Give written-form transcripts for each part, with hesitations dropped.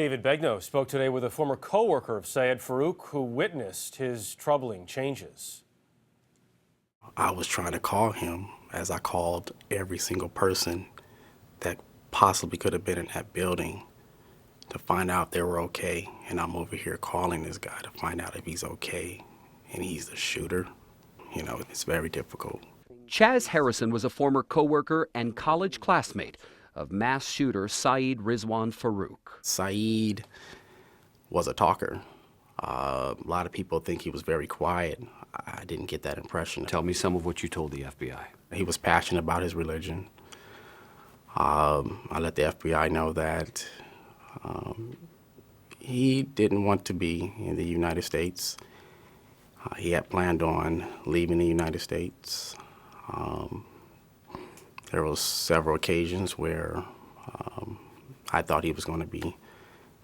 David Begnaud spoke today with a former co-worker of Syed Farook who witnessed his troubling changes. I was trying to call him as I called every single person that possibly could have been in that building to find out if they were okay. And I'm over here calling this guy to find out if he's okay. And he's the shooter. You know, it's very difficult. Chaz Harrison was a former co-worker and college classmate of mass shooter Syed Rizwan Farook. Syed was a talker. A lot of people think he was very quiet. I didn't get that impression. Tell me some of what you told the FBI. He was passionate about his religion. I let the FBI know that he didn't want to be in the United States. He had planned on leaving the United States. There were several occasions where I thought he was going to be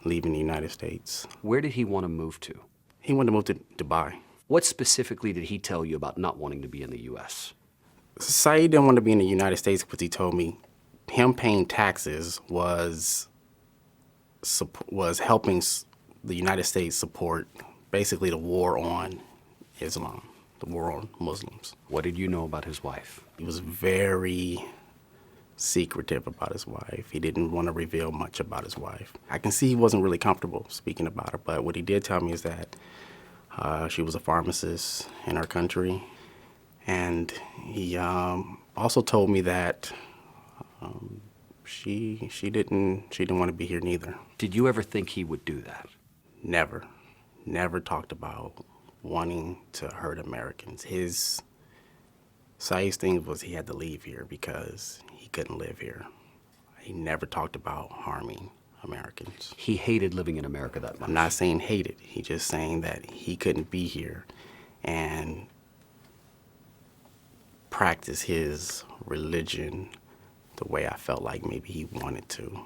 leaving the United States. Where did he want to move to? He wanted to move to Dubai. What specifically did he tell you about not wanting to be in the U.S.? Syed didn't want to be in the United States because he told me him paying taxes was helping the United States support basically the war on Islam, the war on Muslims. What did you know about his wife? He was very secretive about his wife. He didn't want to reveal much about his wife. I can see he wasn't really comfortable speaking about her, but what he did tell me is that she was a pharmacist in our country. And he also told me that she didn't want to be here neither. Did you ever think he would do that? Never. Never talked about wanting to hurt Americans. Syed's thing was he had to leave here because he couldn't live here. He never talked about harming Americans. He hated living in America that much. I'm not saying hated. He's just saying that he couldn't be here and practice his religion the way I felt like maybe he wanted to.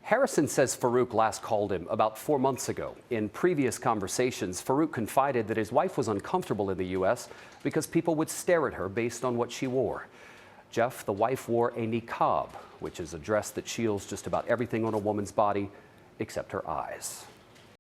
Harrison says Farook last called him about 4 months ago. In previous conversations, Farook confided that his wife was uncomfortable in the U.S. because people would stare at her based on what she wore. Jeff, the wife wore a niqab, which is a dress that shields just about everything on a woman's body except her eyes.